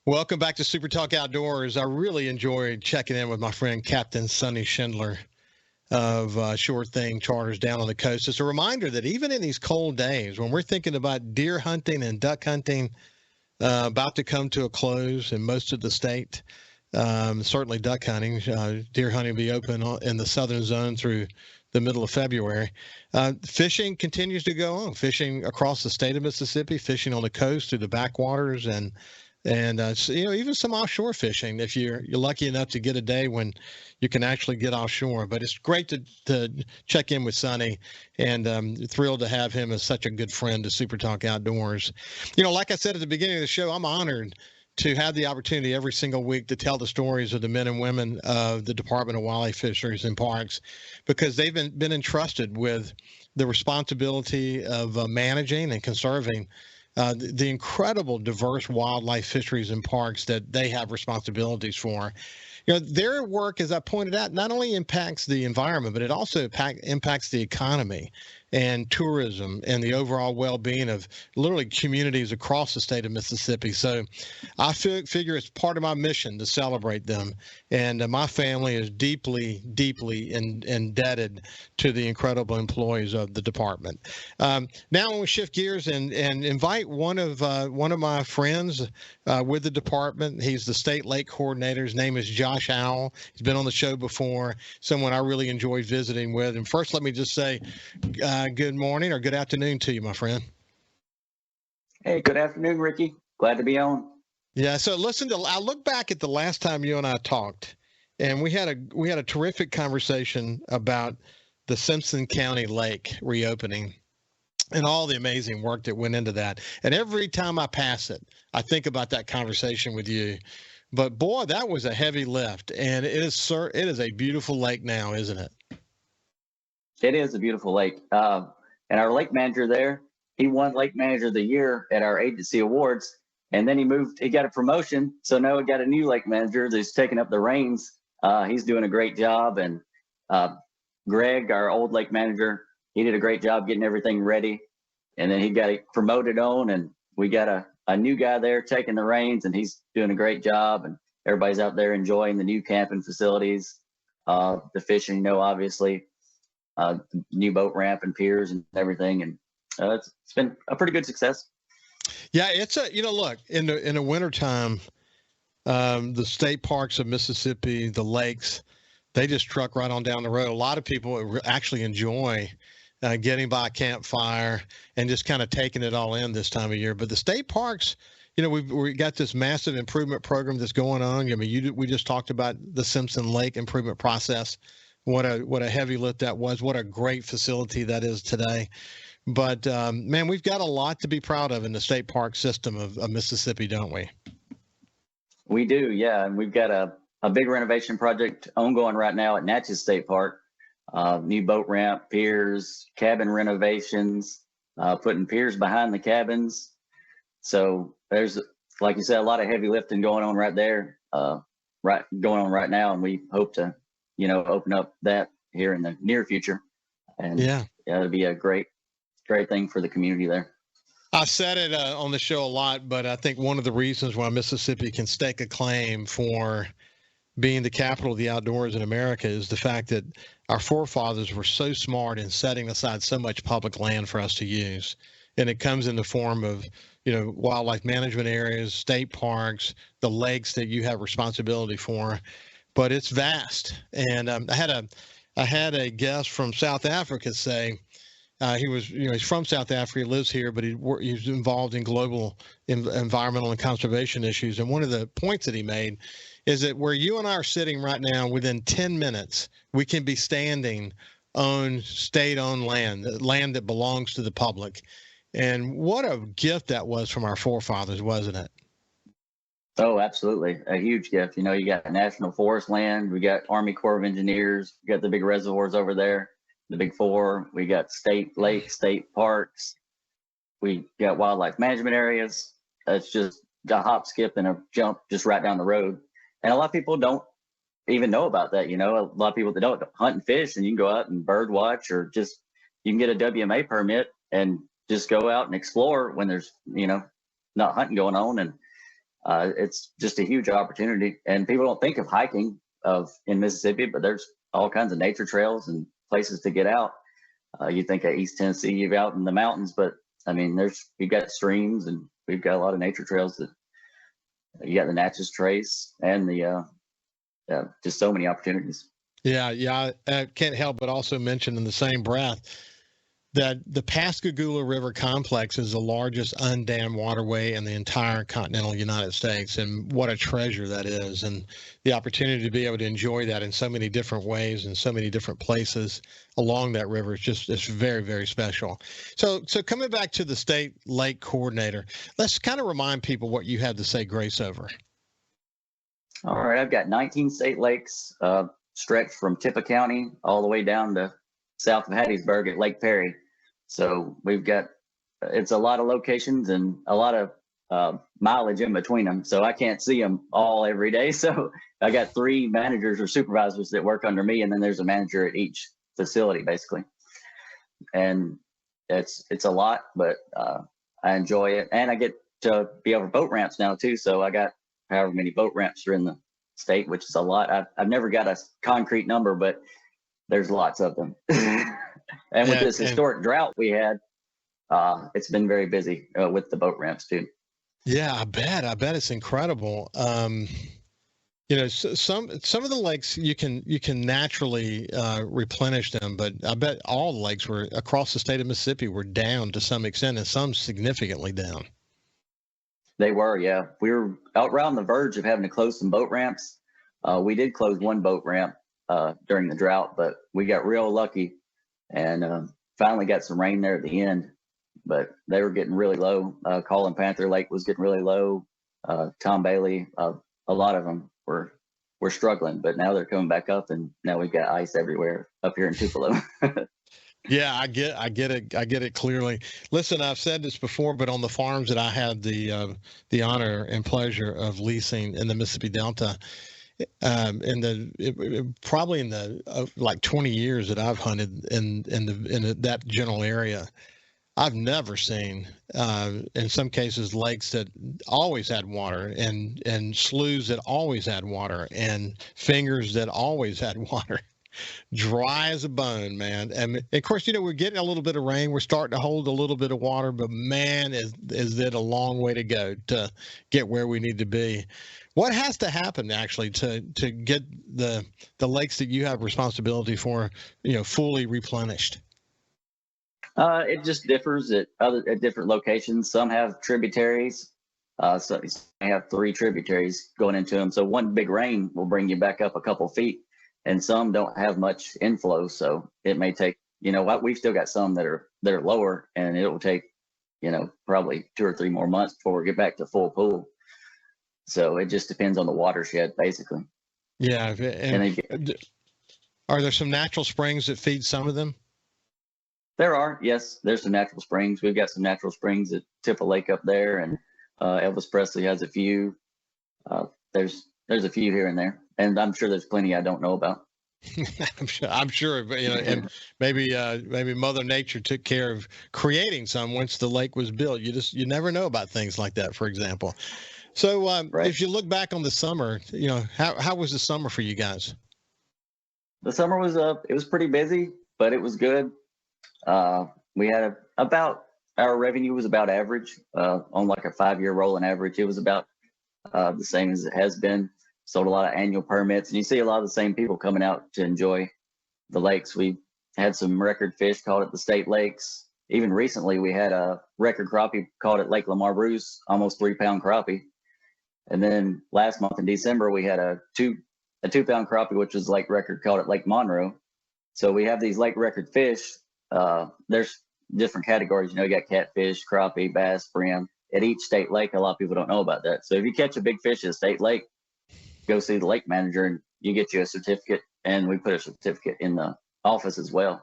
Welcome back to Super Talk Outdoors. I really enjoyed checking in with my friend Captain Sonny Schindler of Sure Thing Charters down on the coast. It's a reminder that even in these cold days, when we're thinking about deer hunting and duck hunting about to come to a close in most of the state, certainly duck hunting, deer hunting will be open in the southern zone through the middle of February. Fishing continues to go on, fishing across the state of Mississippi, fishing on the coast through the backwaters and even some offshore fishing if you're lucky enough to get a day when you can actually get offshore. But it's great to check in with Sonny, and thrilled to have him as such a good friend to Super Talk Outdoors. Like I said at the beginning of the show, I'm honored to have the opportunity every single week to tell the stories of the men and women of the Department of Wildlife, Fisheries, and Parks, because they've been entrusted with the responsibility of managing and conserving the incredible diverse wildlife, fisheries, and parks that they have responsibilities for. Their work, as I pointed out, not only impacts the environment, but it also impacts the economy and tourism and the overall well-being of literally communities across the state of Mississippi. So I figure it's part of my mission to celebrate them. And my family is deeply, deeply indebted to the incredible employees of the department. Now I want to shift gears and invite one of my friends with the department. He's the state lake coordinator. His name is Josh Howell. He's been on the show before, someone I really enjoyed visiting with. And first, let me just say, good morning or good afternoon to you, my friend. Hey, good afternoon, Ricky. Glad to be on. Yeah. So I look back at the last time you and I talked, and we had a terrific conversation about the Simpson County Lake reopening and all the amazing work that went into that. And every time I pass it, I think about that conversation with you. But boy, that was a heavy lift, and it is a beautiful lake now, isn't it? It is a beautiful lake. And our lake manager there, he won Lake Manager of the Year at our agency awards. And then he got a promotion. So now we got a new lake manager that's taking up the reins. He's doing a great job. And Greg, our old lake manager, he did a great job getting everything ready. And then he got promoted on, and we got a new guy there taking the reins, and he's doing a great job. And everybody's out there enjoying the new camping facilities, the fishing, obviously. New boat ramp and piers and everything, and it's been a pretty good success. Yeah, it's look, in the wintertime, the state parks of Mississippi, the lakes, they just truck right on down the road. A lot of people actually enjoy getting by a campfire and just kind of taking it all in this time of year. But the state parks, we got this massive improvement program that's going on. I mean, we just talked about the Simpson Lake improvement process. What a heavy lift that was. What a great facility that is today. But, man, we've got a lot to be proud of in the state park system of Mississippi, don't we? We do, yeah. And we've got a big renovation project ongoing right now at Natchez State Park. New boat ramp, piers, cabin renovations, putting piers behind the cabins. So there's, like you said, a lot of heavy lifting going on right there, going on right now. And we hope to open up that here in the near future. And yeah, it'll be a great thing for the community there. I said it on the show a lot, but I think one of the reasons why Mississippi can stake a claim for being the capital of the outdoors in America is the fact that our forefathers were so smart in setting aside so much public land for us to use. And it comes in the form of, wildlife management areas, state parks, the lakes that you have responsibility for. But it's vast. And I had a guest from South Africa say he's from South Africa, he lives here, but he's involved in global environmental and conservation issues. And one of the points that he made is that where you and I are sitting right now, within 10 minutes, we can be standing on state-owned land that belongs to the public. And what a gift that was from our forefathers, wasn't it? Oh, absolutely. A huge gift. You got national forest land. We got Army Corps of Engineers. We got the big reservoirs over there, the big four. We got state lakes, state parks. We got wildlife management areas. It's just a hop, skip, and a jump just right down the road. And a lot of people don't even know about that. A lot of people that don't hunt and fish, and you can go out and bird watch, or just you can get a WMA permit and just go out and explore when there's, not hunting going on. And It's just a huge opportunity, and people don't think of hiking in Mississippi, but there's all kinds of nature trails and places to get out. You think of East Tennessee, you're out in the mountains, but I mean, you've got streams, and we've got a lot of nature trails that you got the Natchez Trace and just so many opportunities. Yeah. I can't help but also mention in the same breath that the Pascagoula River Complex is the largest undammed waterway in the entire continental United States, and what a treasure that is, and the opportunity to be able to enjoy that in so many different ways and so many different places along that river is it's very, very special. So coming back to the state lake coordinator, let's kind of remind people what you had to say grace over. All right, I've got 19 state lakes stretched from Tippah County all the way down to south of Hattiesburg at Lake Perry. So it's a lot of locations and a lot of mileage in between them. So I can't see them all every day. So I got 3 managers or supervisors that work under me, and then there's a manager at each facility basically. And it's a lot, but I enjoy it, and I get to be over boat ramps now too. So I got however many boat ramps are in the state, which is a lot. I've never got a concrete number, but there's lots of them. And with this historic drought we had, it's been very busy with the boat ramps too. Yeah, I bet it's incredible. Some of the lakes you can naturally replenish them, but I bet all the lakes were across the state of Mississippi were down to some extent, and some significantly down. They were, yeah. We were out around the verge of having to close some boat ramps. We did close one boat ramp during the drought, but we got real lucky and finally got some rain there at the end. But they were getting really low. Call and Panther Lake was getting really low. Tom Bailey, a lot of them were struggling, but now they're coming back up, and now we've got ice everywhere up here in Tupelo. Yeah, I get it clearly. Listen, I've said this before, but on the farms that I had the honor and pleasure of leasing in the Mississippi Delta, probably in the like 20 years that I've hunted in that general area, I've never seen, in some cases, lakes that always had water, and sloughs that always had water, and fingers that always had water. Dry as a bone, man. And of course, we're getting a little bit of rain. We're starting to hold a little bit of water, but man, is it a long way to go to get where we need to be. What has to happen actually to get the lakes that you have responsibility for, fully replenished? It just differs at different locations. Some have tributaries. So they have 3 tributaries going into them. So one big rain will bring you back up a couple feet. And some don't have much inflow, so it may take, we've still got some that are lower, and it will take, probably 2 or 3 more months before we get back to full pool. So it just depends on the watershed, basically. Yeah. And are there some natural springs that feed some of them? There are, yes. There's some natural springs. We've got some natural springs at Tippah Lake up there, and Elvis Presley has a few. There's a few here and there, and I'm sure there's plenty I don't know about. I'm sure, and maybe Mother Nature took care of creating some once the lake was built. You never know about things like that, for example. So right. If you look back on the summer, how was the summer for you guys? The summer was it was pretty busy, but it was good. We had our revenue was about average on like a 5-year rolling average. It was about the same as it has been. Sold a lot of annual permits, and you see a lot of the same people coming out to enjoy the lakes. We had some record fish caught at the state lakes. Even recently, we had a record crappie caught at Lake Lamar Bruce, almost 3-pound crappie. And then last month in December, we had a 2-pound crappie, which was lake record caught at Lake Monroe. So we have these lake record fish. There's different categories. You got catfish, crappie, bass, brim. At each state lake, a lot of people don't know about that. So if you catch a big fish at a state lake, go see the lake manager, and you get you a certificate, and we put a certificate in the office as well.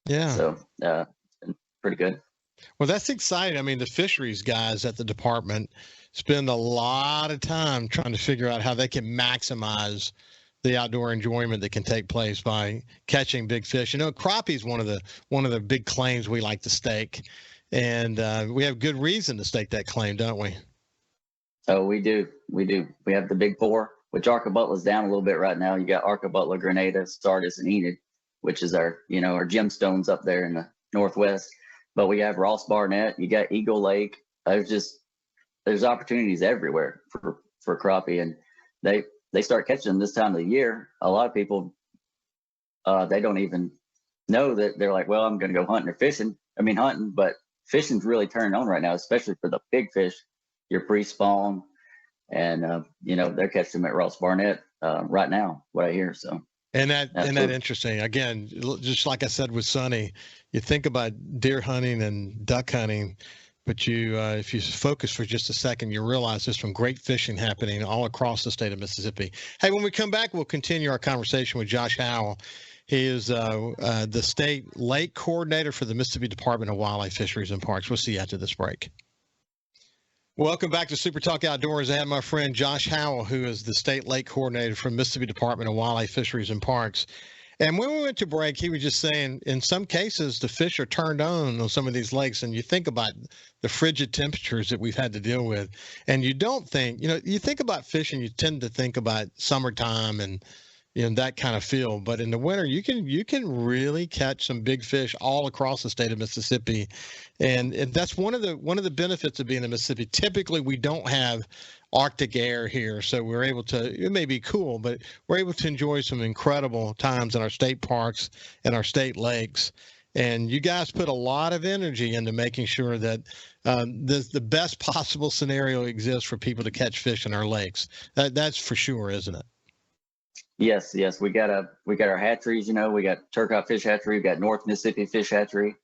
Yeah. So it's been pretty good. Well, that's exciting. I mean, the fisheries guys at the department spend a lot of time trying to figure out how they can maximize the outdoor enjoyment that can take place by catching big fish. Crappie is one of the big claims we like to stake, and we have good reason to stake that claim, don't we? Oh, we do. We do. We have the big four, which Arca-Butler's down a little bit right now. You got Arca-Butler, Grenada, Sardis, and Enid, which is our, our gemstones up there in the Northwest. But we have Ross Barnett. You got Eagle Lake. There's opportunities everywhere for crappie, and they start catching them this time of the year. A lot of people, they don't even know that. They're like, well, I'm going to go hunting or fishing. Hunting, but fishing's really turning on right now, especially for the big fish, your pre-spawn, and they're catching them at Ross Barnett right now. What I hear, so. And that interesting. Again, just like I said with Sonny, you think about deer hunting and duck hunting, but if you focus for just a second, you realize there's some great fishing happening all across the state of Mississippi. Hey, when we come back, we'll continue our conversation with Josh Howell. He is the state lake coordinator for the Mississippi Department of Wildlife, Fisheries, and Parks. We'll see you after this break. Welcome back to Super Talk Outdoors. I have my friend Josh Howell, who is the state lake coordinator for Mississippi Department of Wildlife, Fisheries, and Parks. And when we went to break, he was just saying, in some cases, the fish are turned on some of these lakes. And you think about the frigid temperatures that we've had to deal with. And you don't think, you think about fishing, you tend to think about summertime and that kind of feel. But in the winter, you can really catch some big fish all across the state of Mississippi. And that's one of the benefits of being in Mississippi. Typically, we don't have Arctic air here, so we're able to, it may be cool, but we're able to enjoy some incredible times in our state parks and our state lakes. And you guys put a lot of energy into making sure that the best possible scenario exists for people to catch fish in our lakes. That's for sure, isn't it? Yes. We got our hatcheries. We got Turcotte Fish Hatchery. We got North Mississippi Fish Hatchery.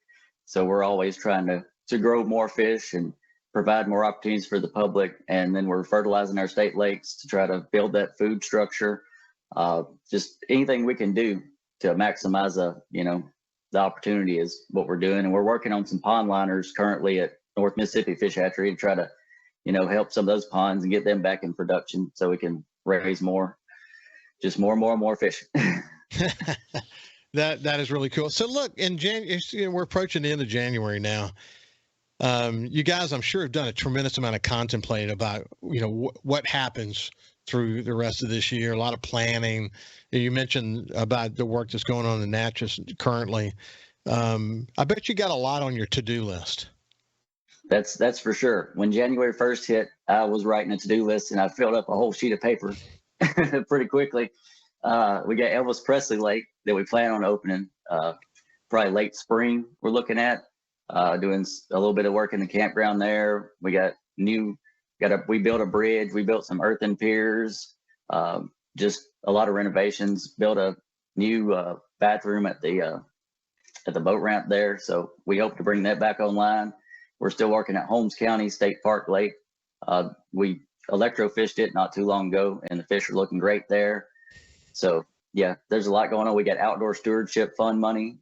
So we're always trying to grow more fish and provide more opportunities for the public. And then we're fertilizing our state lakes to try to build that food structure. Just anything we can do to maximize the opportunity is what we're doing. And we're working on some pond liners currently at North Mississippi Fish Hatchery to try to, help some of those ponds and get them back in production so we can raise more and more fish. That is really cool. So look, in January, we're approaching the end of January now. You guys, I'm sure, have done a tremendous amount of contemplating about, what happens through the rest of this year. A lot of planning. You mentioned about the work that's going on in the Natchez currently. I bet you got a lot on your to-do list. That's for sure. When January 1st hit, I was writing a to-do list and I filled up a whole sheet of paper pretty quickly. We got Elvis Presley Lake that we plan on opening probably late spring. We're looking at doing a little bit of work in the campground there. We built a bridge. We built some earthen piers. Just a lot of renovations. Built a new bathroom at the boat ramp there. So we hope to bring that back online. We're still working at Holmes County State Park Lake. We electrofished it not too long ago, and the fish are looking great there. So yeah, there's a lot going on. We got outdoor stewardship fund money.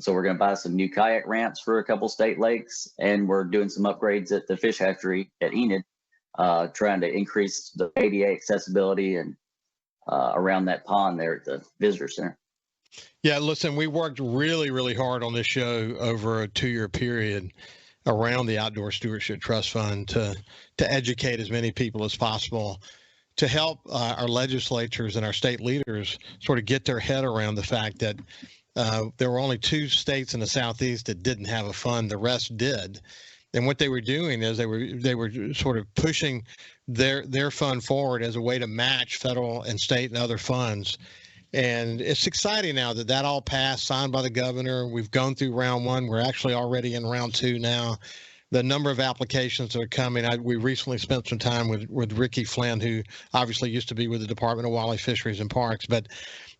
So we're going to buy some new kayak ramps for a couple state lakes, and we're doing some upgrades at the fish hatchery at Enid, trying to increase the ADA accessibility and around that pond there at the visitor center. Yeah, listen, we worked really, really hard on this show over a 2-year period around the Outdoor Stewardship Trust Fund to educate as many people as possible, to help our legislatures and our state leaders sort of get their head around the fact that there were only 2 states in the Southeast that didn't have a fund. The rest did. And what they were doing is they were sort of pushing their fund forward as a way to match federal and state and other funds. And it's exciting now that all passed, signed by the governor. We've gone through round 1. We're actually already in round 2 now. The number of applications that are coming. We recently spent some time with Ricky Flynn, who obviously used to be with the Department of Wildlife, Fisheries, and Parks. But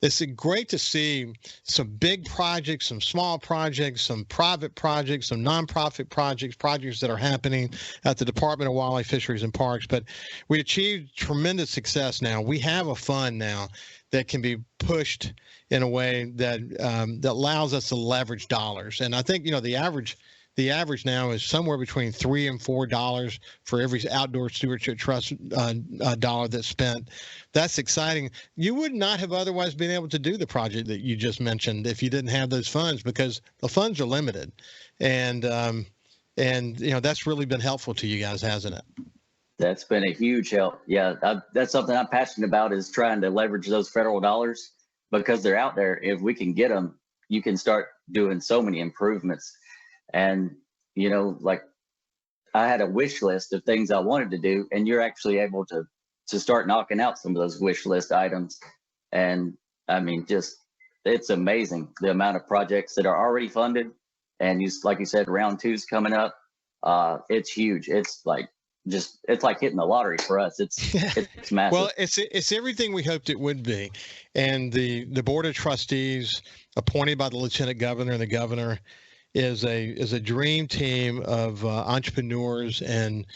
it's great to see some big projects, some small projects, some private projects, some nonprofit projects that are happening at the Department of Wildlife, Fisheries, and Parks. But we achieved tremendous success now. We have a fund now that can be pushed in a way that allows us to leverage dollars. And I think, the average now is somewhere between $3 and $4 for every Outdoor Stewardship Trust dollar that's spent. That's exciting. You would not have otherwise been able to do the project that you just mentioned if you didn't have those funds, because the funds are limited. And that's really been helpful to you guys, hasn't it? That's been a huge help. Yeah, that's something I'm passionate about, is trying to leverage those federal dollars because they're out there. If we can get them, you can start doing so many improvements. And, like I had a wish list of things I wanted to do, and you're actually able to start knocking out some of those wish list items. And I mean, just it's amazing the amount of projects that are already funded. And like you said, round two's coming up. It's huge. It's like hitting the lottery for us. It's massive. Well, it's everything we hoped it would be. And the board of trustees appointed by the lieutenant governor and the governor is a dream team of entrepreneurs and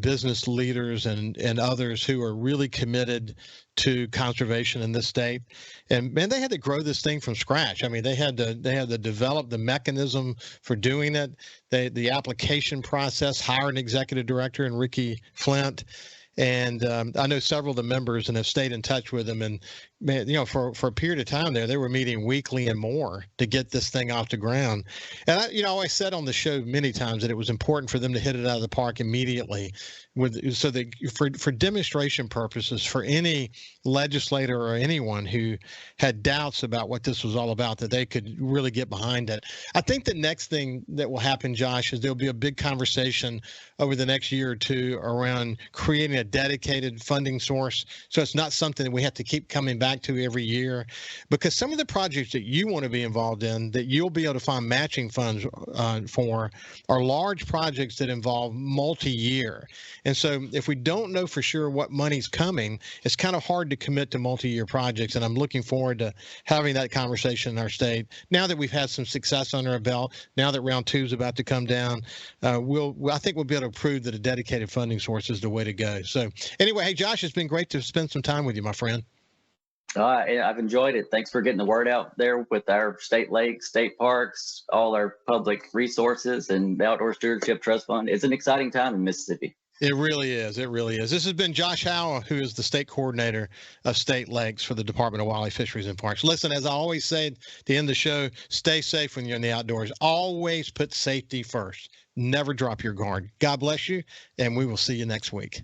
business leaders and others who are really committed to conservation in this state. And man, they had to grow this thing from scratch. I mean, they had to develop the mechanism for doing it. The application process, hire an executive director in Ricky Flint. And I know several of the members and have stayed in touch with them. And man, for a period of time there, they were meeting weekly and more to get this thing off the ground. And I always said on the show many times that it was important for them to hit it out of the park immediately, so that for demonstration purposes, for any legislator or anyone who had doubts about what this was all about, that they could really get behind it. I think the next thing that will happen, Josh, is there'll be a big conversation over the next year or two around creating a dedicated funding source. So it's not something that we have to keep coming back to every year, because some of the projects that you want to be involved in that you'll be able to find matching funds for are large projects that involve multi-year. And so if we don't know for sure what money's coming, it's kind of hard to commit to multi-year projects. And I'm looking forward to having that conversation in our state. Now that we've had some success under our belt, now that round two is about to come down, I think we'll be able to prove that a dedicated funding source is the way to go. So anyway, hey, Josh, it's been great to spend some time with you, my friend. I've enjoyed it. Thanks for getting the word out there with our state lakes, state parks, all our public resources, and the Outdoor Stewardship Trust Fund. It's an exciting time in Mississippi. It really is. It really is. This has been Josh Howell, who is the state coordinator of state lakes for the Department of Wildlife, Fisheries, and Parks. Listen, as I always say at the end of the show, stay safe when you're in the outdoors. Always put safety first. Never drop your guard. God bless you, and we will see you next week.